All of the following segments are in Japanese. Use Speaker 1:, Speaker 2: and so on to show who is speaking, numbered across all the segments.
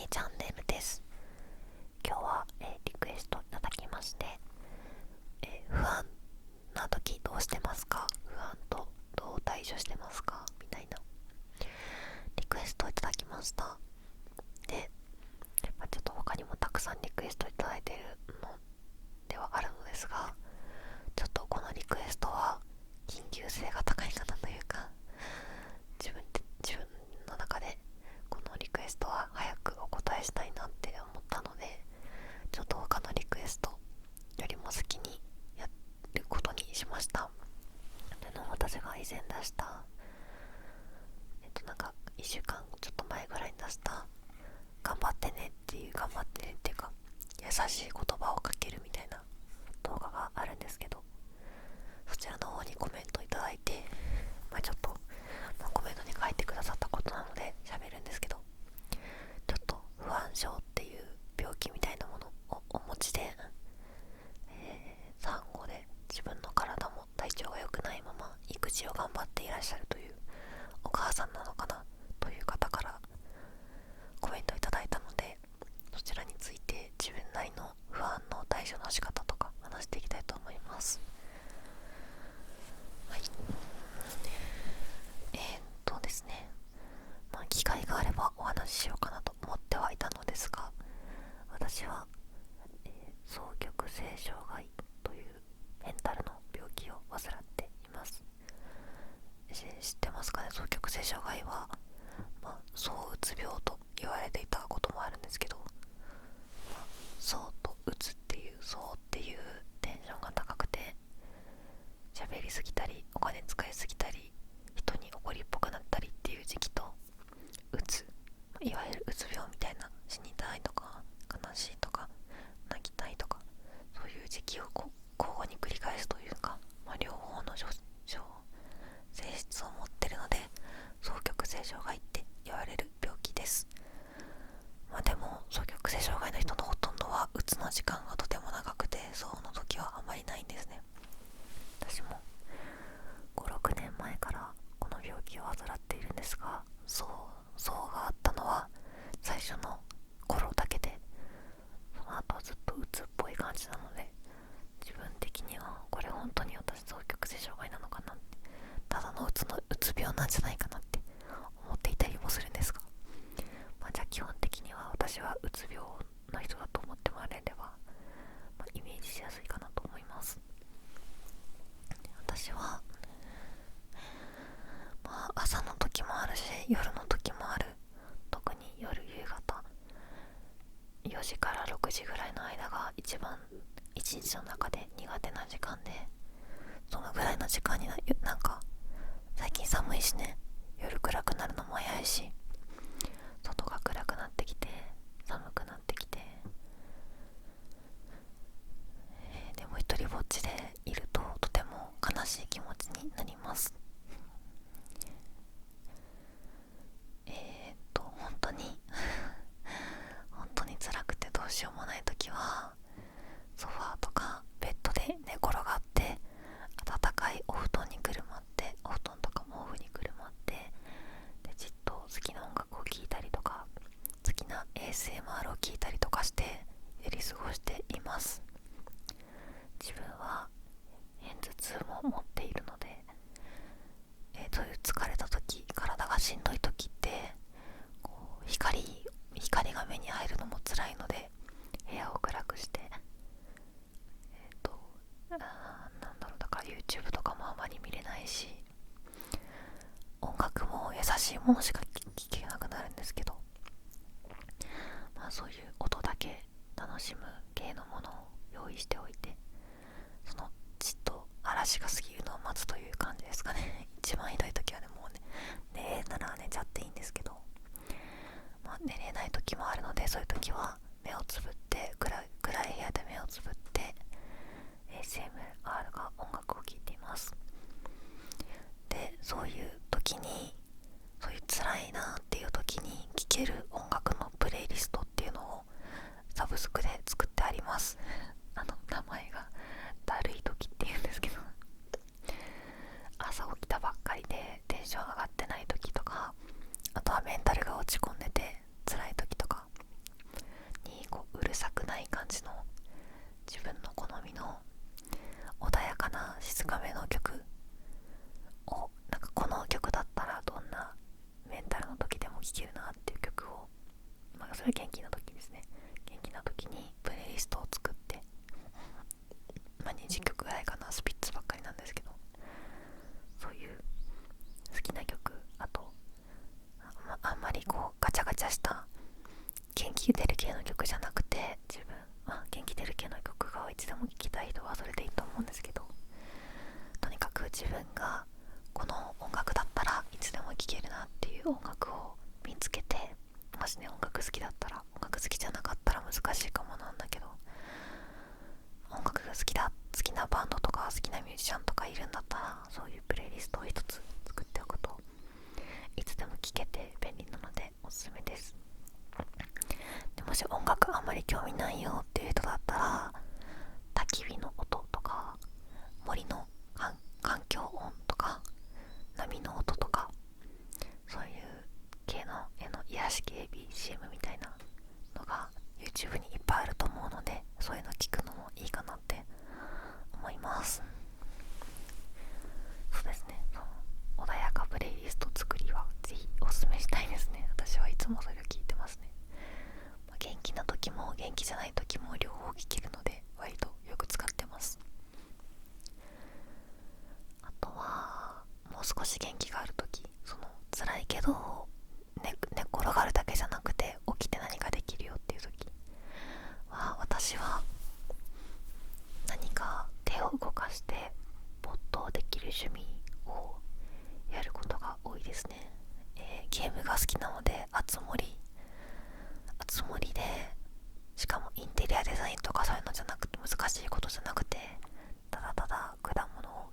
Speaker 1: チャンネルです。今日は、リクエストいただきまして、不安な時どうしてますか、不安とどう対処してますかみたいなリクエストいただきました。で、ちょっと他にもたくさんリクエストいただいているのではあるのですが、ちょっとこのリクエストは緊急性が高いかなというか、自分の中でこのリクエストは早くお答えしたいなって思ったので、ちょっと他のリクエストよりも先にやることにしました。私が以前出した1週間ちょっと前ぐらいに出した頑張ってねっていうか優しい言葉をかけるみたいな動画があるんですけど、そちらの方にコメントいただいて、ちょっと、コメントに書いてくださったことなので喋るんですけど、ちょっと不安症っていう病気みたいなものをお持ちで、産後で自分の体も体調が良くないまま育児を頑張っていらっしゃるというお母さんなのかなという方からコメントいただいたので、そちらについて自分なりの不安の対処の仕方とか話していきたいと思います。はい。ですね、機会があればお話ししようかなと思ってはいたのですが、私は、双極性障害というメンタルの病気を患っています。知ってますかね。双極性障害は、躁うつ病と言われていたこともあるんですけど、躁とうつっていう、躁っていうテンションが高くて喋りすぎたりお金使いすぎたり人に怒りっぽくなったりっていう時期と、うつ、いわゆるうつ病みたいな死にたいとか悲しいとか泣きたいとか、そういう時期を交互に繰り返すというか、両方の性質を持ってるので双極性障害って言われる病気です。でも双極性障害の人のほとんどはうつの時間がとても長くて、そうの時はあまりないんですね。私も5、6年前からこの病気を患っているんですが、そうがあったのは最初の頃だけで、その後はずっとうつっぽい感じなので、自分的にはこれ本当に私双極性障害なのかなって、ただのうつ病なんじゃないかなって思っていたりもするんですが、じゃあ基本的には私はうつ病の人だと思ってもらえれば、イメージしやすいかなと思います。私は、朝の時もあるし夜の時もある。特に夜夕方4時から6時ぐらいの間が一番一日の中で苦手な時間で、そのぐらいの時間に最近寒いしね、夜暗くなるのも早いし、外が暗くなってきて寒くなってきて、でも一人ぼっちでいるととても悲しい気持ちになります。本当に本当に辛くてどうしようもない時は、ソファーとかベッドで寝転がって暖かいお布団にくるまって、お布団とか毛布にくるまって、でじっと好きな音楽を聴いたりとか、好きな ASMR を聴いたりとかしてやり過ごしています。自分は片頭痛も持っているので、そういう疲れた時、体がしんどい時ってこう光が目に入るのも辛いので、部屋を暗くして、だから YouTube とかもあまり見れないし、音楽も優しいものしか聴けなくなるんですけど、そういう音だけ楽しむ系のものを用意しておいて、そのじっと嵐が過ぎるのを待つという感じですかね。一番ひどい時はね、もうね、寝れるなら寝ちゃっていいんですけど、寝れない時もあるので、そういう時は目をつぶって、暗い部屋で目をつぶって ASMR が音楽を聴いています。で、そういう時に、そういう辛いなっていう時に聴ける音楽のプレイリストっていうのをサブスクで作ってあります。名前がだるい時っていうんですけど、朝起きたばっかりでテンション上がってない時とか、あとはメンタルが落ち込んでて辛い時とか、こううるさくない感じの自分の好みの穏やかな静かめの曲を、なんかこの曲だったらどんなメンタルの時でも聴けるなっていう曲を、それ元気な時ですね。元気な時にプレイリストを作って、20曲ぐらいかな、スピッツばっかりなんですけど、そういう好きな曲、あとあんまりこうガチャガチャした元気出る系の曲じゃなくて、自分、元気出る系の曲がいつでも聴きたい人はそれでいいと思うんですけど、とにかく自分がこの音楽だったらいつでも聴けるなっていう音楽を見つけて、もしね音楽好きだったら、音楽好きじゃなかったら難しいかもなんだけど、音楽が好きなバンドとか好きなミュージシャンとかいるんだったら、そういうプレイリストを一つ作っておくといつでも聴けて便利なのでおすすめです。でもし音楽あんまり興味ないよっていう人だったら、焚き火の音とか森の環境音とか波の音とか、そういう系の癒し系 BGM みたいなのが YouTube にいっぱいあると思うので、そういうの聞くのもいいかなって思います。そうですね、その穏やかプレイリスト作りはぜひおすすめしたいですね。私はいつもそれを聞いてますね。元気な時も元気じゃない時も両方聞けるので割とよく使ってます。あとはもう少し元気がある時、辛いけど寝転がるだけじゃなくて起きて何かできるよっていう時は、私は何か手を動かして没頭できる趣味をやることが多いですね。ゲームが好きなので、あつ森で、しかもインテリアデザインとかそういうのじゃなくて、難しいことじゃなくて、ただただ果物を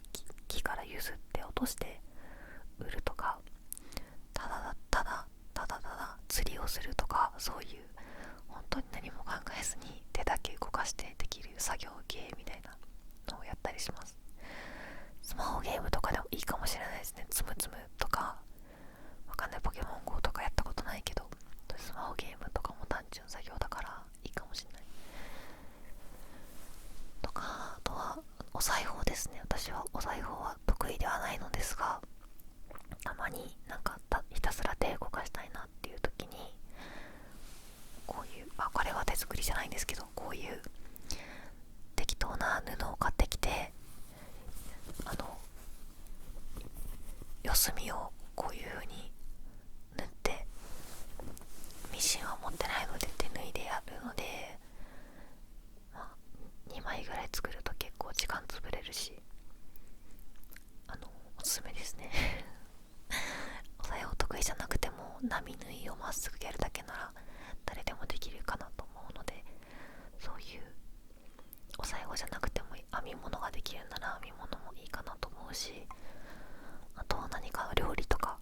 Speaker 1: 木から譲って落として売るとか、ただ釣りをするとか、そういう本当に何も考えずに手だけ動かしてできる作業系みたいなのをやったりします。スマホゲームとかでもいいかもしれないですね。つむつむとか、わかんない、ポケモン GO とかやったことないけど、スマホゲームとかも単純作業だからいいかもしれないとか、あとはお裁縫ですね。私はお裁縫は得意ではないのですが、たまになんかひたすら手動かしたいなっていう時に、こういう、これは手作りじゃないんですけど、こういう適当な布を買ってきて、四隅をこういう風に縫って、ミシンは持ってないので手縫いでやるので、2枚ぐらい作ると結構時間潰れるし、おすすめですね。お裁縫得意じゃなくても波縫いをまっすぐやるだけなら誰でもできるかなと思うので、そういうお裁縫じゃなくても編み物ができるなら編み物もいいかなと思うし、あとは何かの料理とか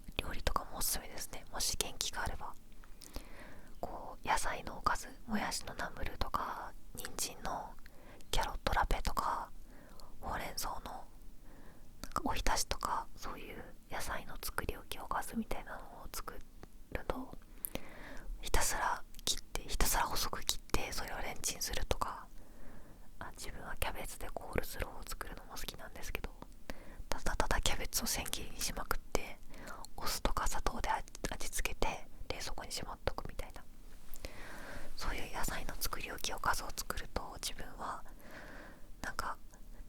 Speaker 1: もおすすめですね。もし元気があれば、こう野菜のおかず、もやしのナムルとか、人参のキャロットラペとか、ほうれん草のなんかおひたしとか、そういう野菜の作り置きおかずみたいなのを作ると、ひたすら細く切ってそれをレンチンするとか、自分はキャベツでコールスローを作るのも好きなんですけど、ただキャベツを千切りにしまくって、お酢とか砂糖で味付けて冷蔵庫にしまっとくみたいな、そういう野菜の作り置きおかずを作ると、自分はなんか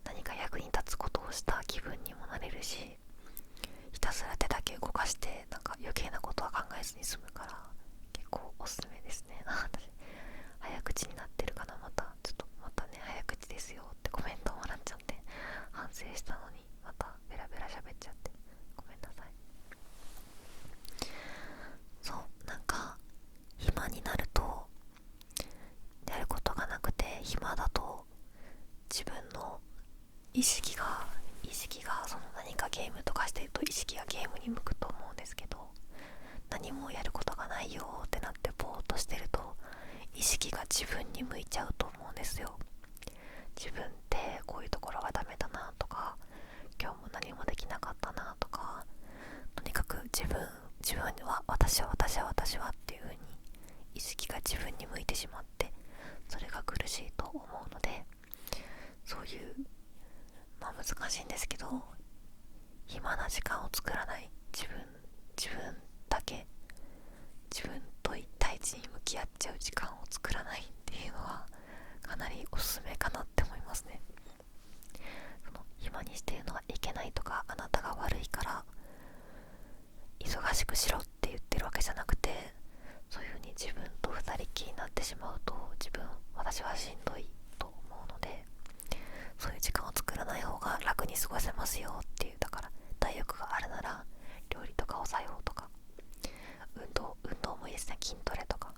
Speaker 1: 何か役に立つことをした気分にもなれるし、ひたすら手だけ動かしてなんか余計なことは考えずに済むから、結構おすすめですね。私早口になってるかな。またね、早口ですよってコメントもらっちゃって、反省したのにまたベラベラ喋っちゃってごめんなさい。そう、なんか暇になると、やることがなくて暇だと、自分の意識がその何かゲームとかしてると意識がゲームに向くと思うんですけど、何もやることがないよってなってぼーっとしてると意識が自分に向いちゃうと思うんですよ。自分ってこういうところがダメだなとか、今日も何もできなかったなとか、とにかく自分は私はっていう風に意識が自分に向いてしまって、それが苦しいと思うので、そういう、難しいんですけど、暇な時間を作らない、自分だけ、自分と一対一に向き合っちゃう時間を作らないっていうのはかなりおすすめかなって思いますね。その暇にしているのはいけないとか、あなたが悪いから忙しくしろって言ってるわけじゃなくて、そういう風に自分と二人きりになってしまうと、私はしんどいと思うので、そういう時間を作らない方が楽に過ごせますよっていう。だから体力があるなら料理とかお裁縫とか、運動もいいですね。筋トレとか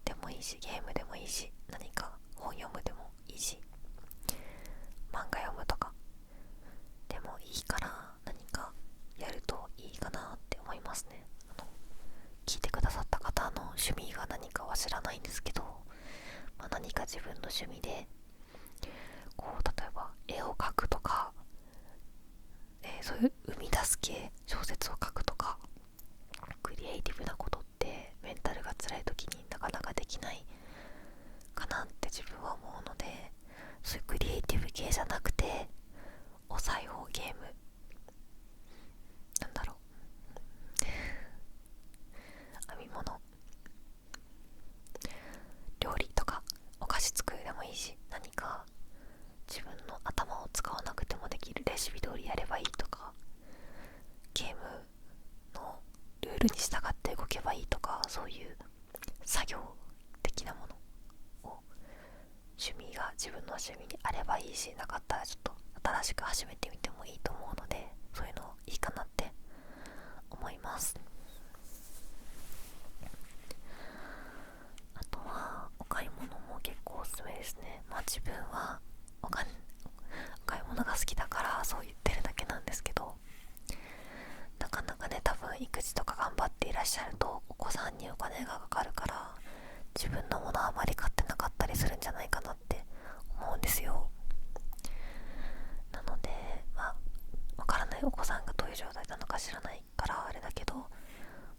Speaker 1: でもいいし、ゲームでもいいし、何か本読むでもいいし、漫画読むとかでもいいから、何かやるといいかなって思いますね。聞いてくださった方の趣味が何かは知らないんですけど、何か自分の趣味で例えば絵を描くとか、そういう生み出す系小説を書くとか、クリエイティブなことってメンタルが辛い時になかなかできないかなって自分は思うので、そういうクリエイティブ系じゃなくて、お裁縫、ゲーム、なんだろう、編み物、料理とかお菓子作るでもいいし、何か自分の頭を使わなくてもできるレシピ通りやればいいとか、ゲームのルールに従って動けばいいとか、そういう作業的なものを自分の趣味にあればいいし、なかったらちょっと新しく始めてみてもいいと思うので、そういうのいいかなって思います。あとはお買い物も結構おすすめですね。自分はお買い物が好きだからそう言ってるだけなんですけど、なかなかね、多分育児とか頑張っていらっしゃるとお子さんにお金がかかるから、自分のものあまり買ってなかったりするんじゃないかなって思うんですよ。なのでわからない、お子さんがどういう状態なのか知らないからあれだけど、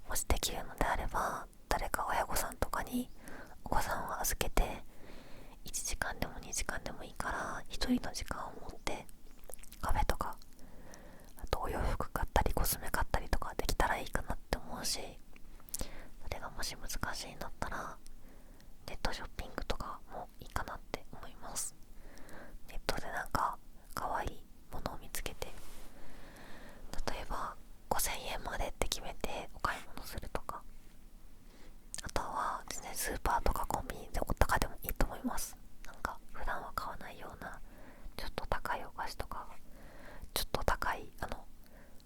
Speaker 1: もしできるのであれば誰か親御さんとかにお子さんを預けて、1時間でも2時間でもいいから一人の時間を持ってカフェとか、あとお洋服買ったりコスメ買ったりとかできたらいいかなって思うし、それがもし難しいんだったらネットショッピングとかもいいかなって思います。ネットでなんか可愛いものを見つけて、例えば5000円までって決めてお買い物するとか、あとはですね、スーパーとかコンビニでお高でもいいと思います。なんか普段は買わないようなちょっと高いお菓子とか、ちょっと高い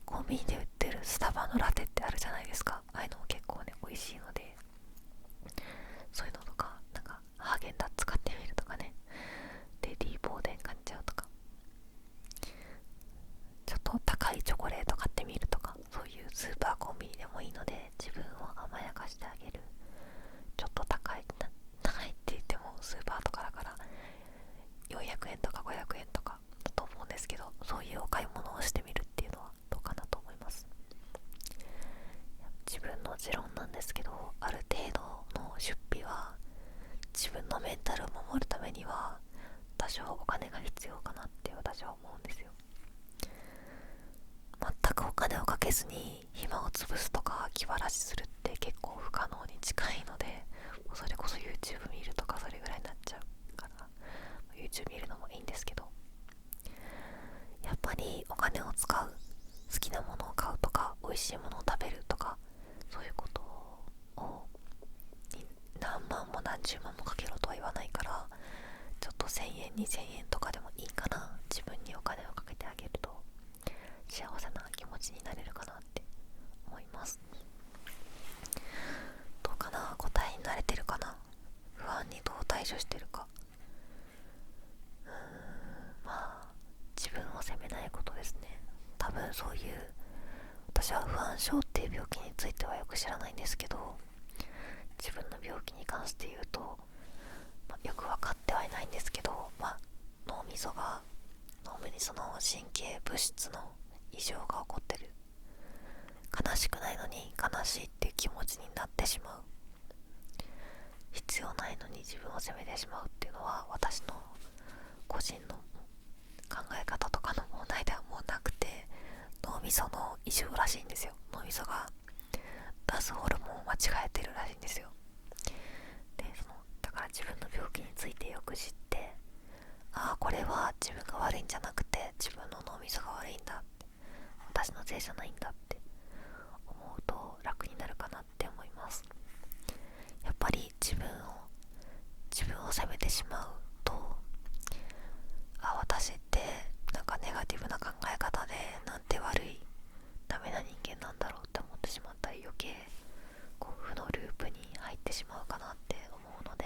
Speaker 1: コンビニで売ってるスタバのラテってあるじゃないですか。ああいうのも結構ね美味しいので、そういうのとか、なんかハーゲンダッツ買ってみるとかね、レディーボーデン買っちゃうとか、ちょっと高いチョコレート買ってみるとか、そういうスーパーコンビニでもいいので、自分を甘やかしてあげる、ちょっと高いって言ってもスーパーとかだから400円とか500円とかだと思うんですけど、そういうお買い物をしてみるっていうのはどうかなと思います。自分の持論なんですけど、ある程度の出費は自分のメンタルを守るためには多少お金が必要かなって私は思うんですよ。全くお金をかけずに暇を潰すとか気晴らしするって結構不可能に近いので、それこそ YouTube 見るとかそれぐらいになっちゃうから、 YouTube 見るのもいいんですけど、やっぱりお金を使う、好きなものを買うとか美味しいものを食べるとか、そういうことを何万も何十万もかけろとは言わないから、ちょっと1000円2000円とかでもいいから、自分にお金をかけてあげると幸せな気持ちになれるかなって思います。どうかな、答えに慣れてるかな、不安にどう対処してるか。自分を責めないことですね。多分そういう、私は不安症っていう病気についてはよく知らないんですけど、自分の病気に関して言うと、よく分かってはいないんですけど、脳みそにその神経物質の異常が起こってる、悲しくないのに悲しいっていう気持ちになってしまう必要ないのに自分を責めてしまうっていうのは私の個人の考え方とかの問題ではもうなくて、脳みその異常らしいんですよ。脳みそが出すホルモンを間違えてるらしいんですよ。でだから自分の病気についてよく知って、ああこれは自分が悪いんじゃなくて自分の脳みそが悪いんだって、私のせいじゃないんだって思うと楽になるかなって思います。やっぱり自分を責めてしまうと、私ってなんかネガティブな考え方でなんて悪いダメな人間なんだろうって思ってしまったり、余計こう負のループに入ってしまうかなって思うので、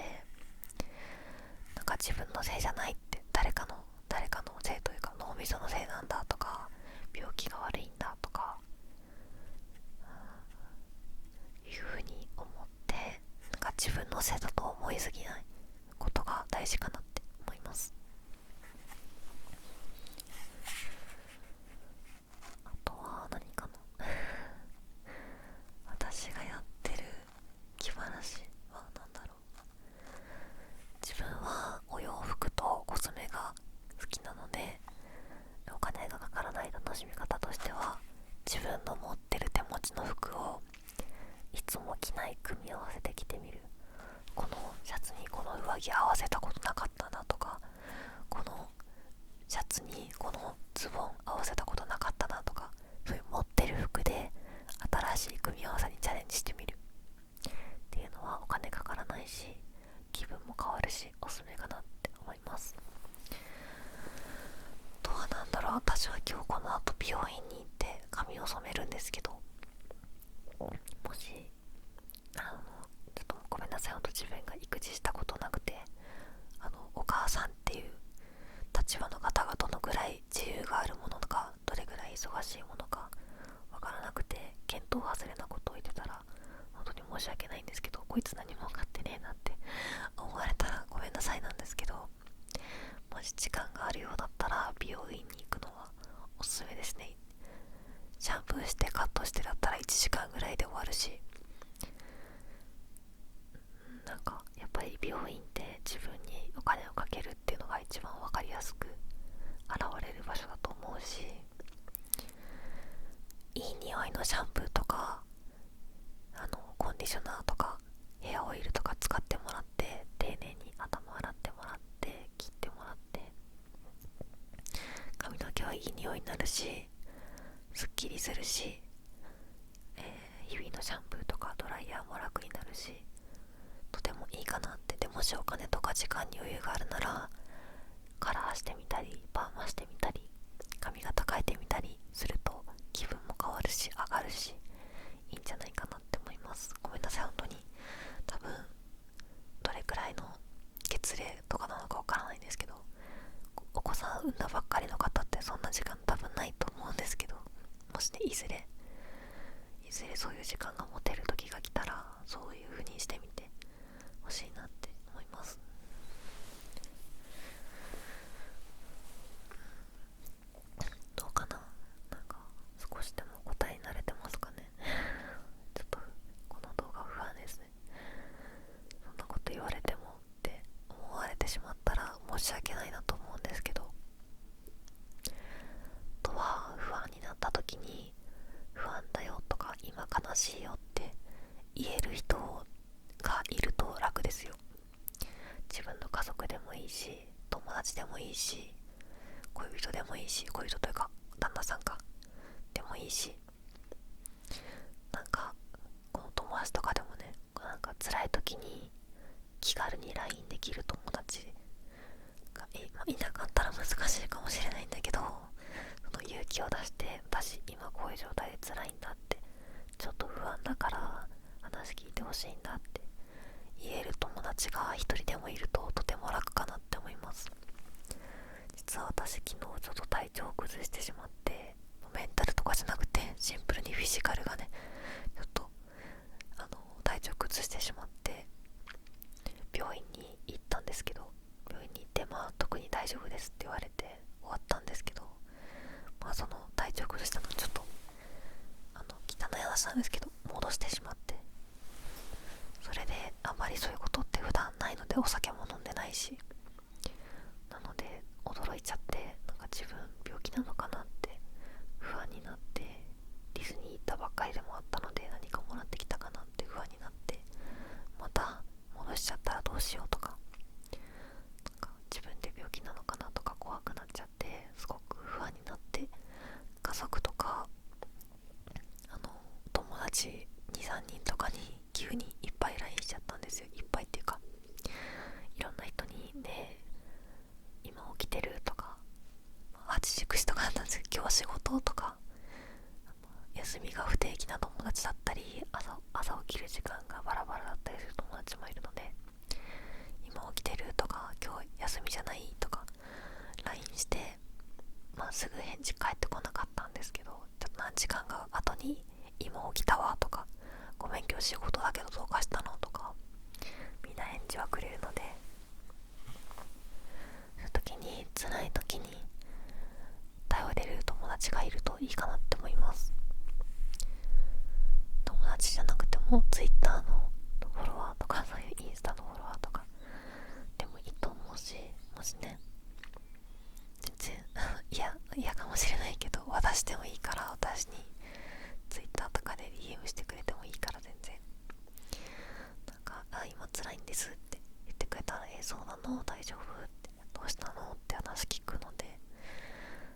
Speaker 1: なんか自分のせいじゃないって、誰かのせいというか脳みそのせいなんだとか病気が悪いんだとか、いうふうに思って、なんか自分のせいだと思いすぎないことが大事かなって思います。あとは何かな私がやってる気晴らしは何だろう。自分はお洋服とコスメが好きなので、お金がかからない楽しみ方としては、自分の持ってる手持ちの服をいつも着ない組み合わせて着てみる。このシャツにこの上着合わせたことなかったなとか、このシャツにこのズボン合わせたことなかったなとか、そういう持ってる服で新しい組み合わせにチャレンジしてみるっていうのはお金かからないし気分も変わるしおすすめかなって思います。あとはなんだろう、私は今日この後美容院に行って髪を染めるんですけど、もしちょっとごめんなさい、ほんと自分が育児したことなくて、お母さんっていう立場の方がどのぐらい自由があるものか、どれぐらい忙しいものかわからなくて、見当外れなことを言ってたら本当に申し訳ないんですけど、こいつ何も分かってねえなって思われたらごめんなさいなんですけど、もし時間があるようだったら美容院に行くのはおすすめですね。シャンプーしてカットしてだったら1時間ぐらいで終わるし、なんかやっぱり美容院って自分にお金をかけるっていうのが一番分かりやすく現れる場所だと思うし、いい匂いのシャンプーとかコンディショナーとかヘアオイルとか使ってもらって、丁寧に頭洗ってもらって切ってもらって、髪の毛はいい匂いになるしすっきりするし、日々のシャンプーとかドライヤーも楽になるし、とてもいいかなって。でもしお金とか時間に余裕があるならカラーしてみたりパーマしてみたり髪型変えてみたりすると気分も変わるし上がるしいいんじゃないかなって思います。ごめんなさい、本当に多分どれくらいの月齢とかなのかわからないんですけど、お子さん産んだばっかりの方ってそんな時間多分ないと思うんですけど、もしねいずれそういう時間が持てる時が来たらそういう風にしてみてほしいなって思います。どうかな、なんか少しでも答えに慣れてますかねちょっとこの動画不安ですね。そんなこと言われてもって思われてしまったら申し訳ないなと思うんですけど、あとは不安になった時に不安だよとか今悲しいよって言える人がいると楽ですよ。自分の家族でもいいし友達でもいいし恋人でもいいし、恋人というか旦那さんかでもいいし、なんかこの友達とかでもね、なんか辛い時に気軽に LINE できる友達がいなかったら難しいかもしれないんだけど、その勇気を出して私今こういう状態で辛いんだって、ちょっと不安だから話聞いてほしいんだって言える友達が一人でもいるととても楽かなって思います。実は私昨日ちょっと体調を崩してしまって、メンタルとかじゃなくてシンプルにフィジカルがねちょっと体調崩してしまって病院に行ったんですけど、病院に行って特に大丈夫ですって言われて終わったんですけど、その体調崩したのちょっと汚い話なんですけど戻してしまって、それであんまりそういうことって普でお酒も飲んでないし、なので驚いちゃって、なんか自分病気なのかなって不安になって、ディズニー行ったばっかりでもあったので何かもらってきたかなって不安になって、また戻しちゃったらどうしようとか、なんか自分で病気なのかなとか怖くなっちゃって、すごく不安になって、家族とか友達 2,3 人とかに急にいっぱい LINE しちゃったんですよ。いっぱいっていうか、いろんな人にね、今起きてるとか、8時9時とかだったんですけど、今日は仕事とか、休みが不定期な友達だったり、朝起きる時間がバラバラだったりする友達もいるので、今起きてるとか、今日休みじゃないとか LINE して、すぐ返事返ってこなかったんですけど、ちょっと何時間か後に今起きたわとか、ごめん今日仕事だけどどうかしたのとか、みんな返事はくれるので、そういう時に、辛い時に頼れる友達がいるといいかなって思います。友達じゃなくても Twitter のフォロワーとか、そういうインスタのフォロワーとかでもいいと思うし、もしね、全然嫌かもしれないけど、渡してもいいから、私に Twitter とかで DM してくれてもいいから、全然なんか今辛いんですって言ってくれたら、そうなの大丈夫って、どうしたのって話聞くので、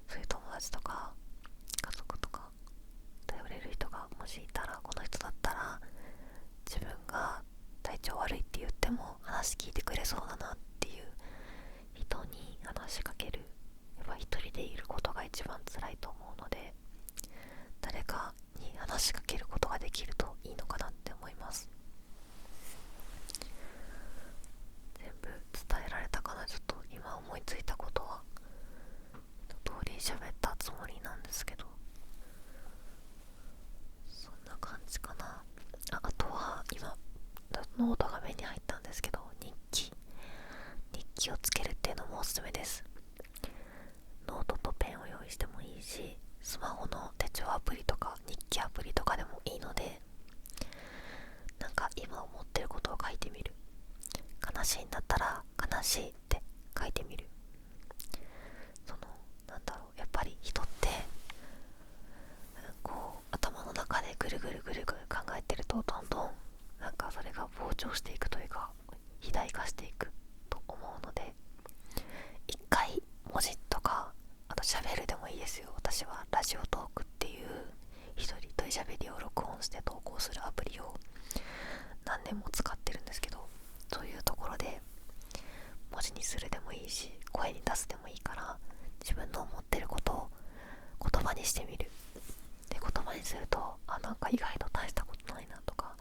Speaker 1: そういう友達とか家族とか頼れる人がもしいたら、この人だったら自分が体調悪いって言っても話聞いてくれそうだなっていう人に話しかける。やっぱ一人でいることが一番辛いと思うので、誰かに話しかけることができるといいのかなって思います。全部伝えられたかな。ちょっと今思いついたことは一通り喋ったつもりなんですけど、そんな感じかな。あとは今ノートが目に入ったんですけど、日記をつけるっていうのもおすすめです。ノートとペンを用意してもいいし、スマホの手帳アプリとか日記アプリとかでもいいので、なんか今思ってることを書いてみる。悲しいんだったら悲しいって書いてみる。やっぱり人ってこう頭の中でぐるぐるぐるぐる考えてると、どんどんなんかそれが膨張していくというか、肥大化していくと思うので、一回文字とか、あと喋るでもいいですよ。私はラジオトークっていう一人と喋りを録音して投稿するアプリを何年も使ってるんですけど、そういうところで文字にするでもいいし、声に出すでもいいから、自分の思ってることを言葉にしてみる。で、言葉にすると、なんか意外と大したことないなとか、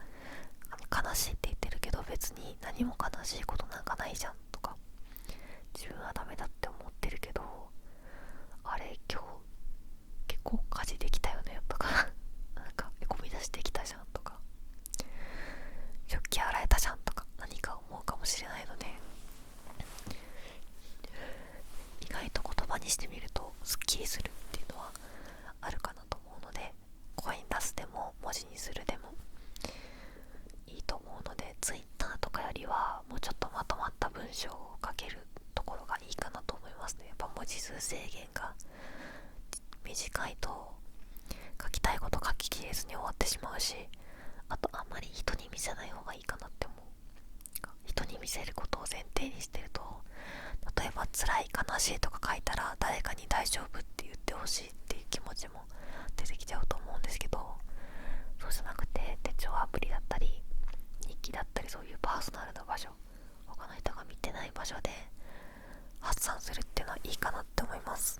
Speaker 1: 悲しいって言ってるけど別に何も悲しいことなんかないじゃんとか、自分はダメだって思ってるけど、あれ今日結構家事できたよねとかなんかゴミ出しできたじゃんとか、食器洗えたじゃんとか、何か思うかもしれないので、意外と言葉にしてみるとすっきりするっていうのはあるかなと思うので、声に出すでも文字にするでもいいと思うので、 Twitter とかよりはもうちょっとまとまった文章を書けるところがいいかなと思いますね。やっぱ文字数制限が短いと書きたいこと書ききれずに終わってしまうし、あとあんまり人に見せない方がいいかなって思う。人に見せることを前提にしてると、例えば辛い悲しいとか書いたら誰かに大丈夫って言ってほしいっていう気持ちも出てきちゃうと思うんですけど、そうじゃなくて手帳アプリだったり日記だったり、そういうパーソナルな場所、他の人が見てない場所で発散するっていうのはいいかなって思います。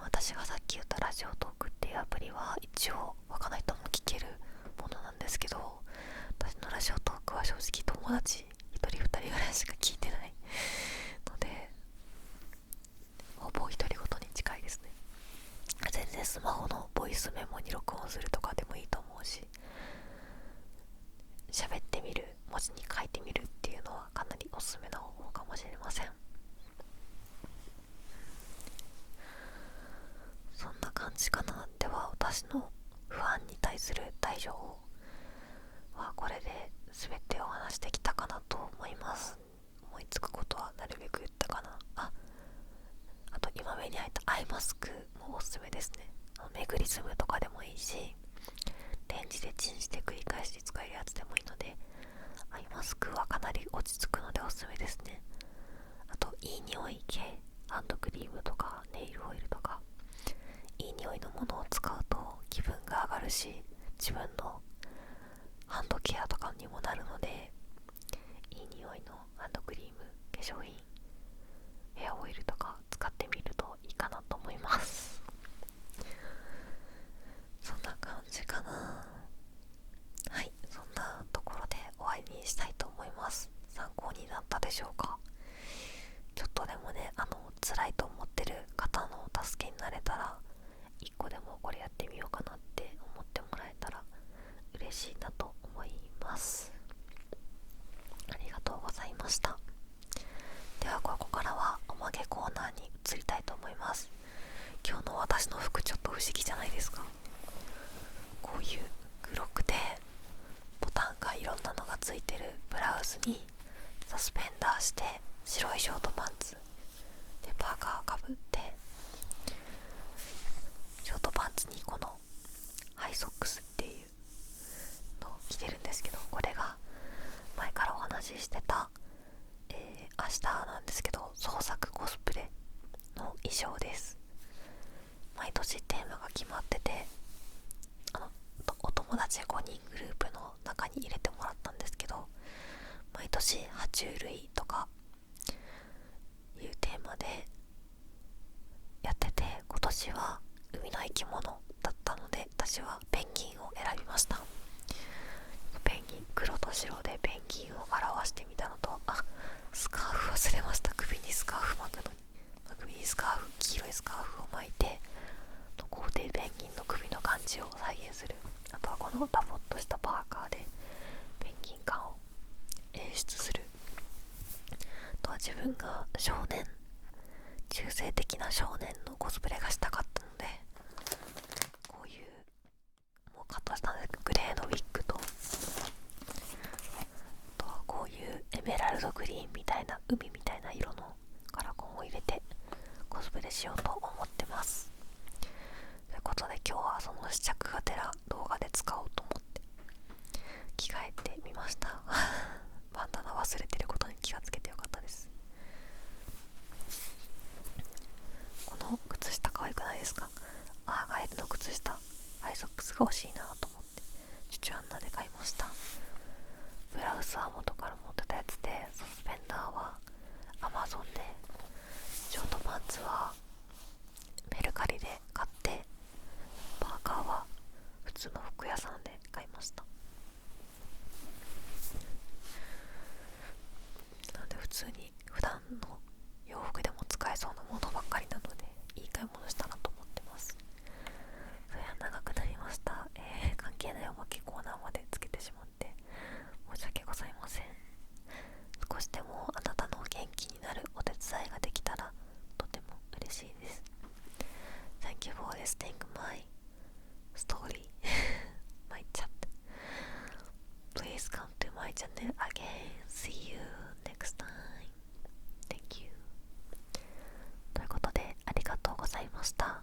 Speaker 1: 私がさっき言ったラジオトークっていうアプリは一応他の人も聞けるものなんですけど、私のラジオトークは正直友達1人2人ぐらいしか聞いてないので、ほぼ独り言に近いですね。全然スマホのボイスメモに録音するとかでもいいと思うし、喋ってみる、文字に書いてみるっていうのはかなりおすすめな方法かもしれません。そんな感じかな。では私の不安に対する対処法はこれで全てお話してきたかなと思います。思いつくことはなるべく言ったかな。あと今目に入ったアイマスクもおすすめですね。メグリズムとかでもいいし、レンジでチンして繰り返し使えるやつでもいいので、アイマスクはかなり落ち着くのでおすすめですね。あといい匂い系、ハンドクリームとかネイルオイルとかいい匂いのものを使うと気分が上がるし、自分のハンドケアとかにもなるので、いい匂いのハンドクリーム、化粧品、ヘアオイルとか使ってみるといいかなと思います。そんな感じかな。はい、そんなところで終わりにしたいと思います。参考になったでしょうか。ちょっとでもね、辛いと思ってる方の助けになれたら、一個でもこれやってみようかなって思ってもらえたら嬉しいなと思います。ありがとうございました。ではここからはおまけコーナーに移りたいと思います。今日の私の服ちょっと不思議じゃないですか。こういう黒くてボタンがいろんなのがついてるブラウスにサスペンダーして白いショートパンツでパーカーかぶって、ショートパンツにこのハイソックスっていうのを着てるんですけど、これが前からお話ししてた、明日なんですけど、創作コスプレの衣装です。毎年テーマが決まってて、お友達5人グループの中に入れてもらったんですけど、毎年爬虫類とかいうテーマでやってて、今年は海の生き物だったので私はペンギンを選びました。ペンギン、黒と白でペンギンを表してみたのと、スカーフ忘れました。首にスカーフ巻くのに、首にスカーフ、黄色いスカーフを巻いて、こうでペンギンの首の感じを再現する。あとはこのダボっとしたパーカーでペンギン感を演出する。あとは自分が少年、中性的な少年のコスプレがしたかったので、こういうもうカットしたんですけどグレーのウィッグと、あとはこういうエメラルドグリーンみたいな、海みたいな色のカラコンを入れてコスプレしようと思ってます。ということで今日はその試着がてら動画で使おうと思って着替えてみましたバンダナ忘れてることに気がつけてよかったです。この靴下可愛くないですか。ガエルの靴下、ハイソックスが欲しいなと思ってチュチュアンナで買いました。ブラウスは元から持ってたやつで、サスペンダーはアマゾンで、ショートパンツはメルカリで買って、パーカーは普通の服屋さんで買いました。なんで普通に普段の洋服でも使えそうなものばっかりなので、いい買い物したなと思ってます。それは長くなりました。関係ないおまけコーナーまでつけてしまって申し訳ございません。少しでもあなたの元気になるお手伝いができたらとても嬉しいです。 Thank you for listening my story my chat. Please come to my channel again. See you next time. Thank you. ということでありがとうございました。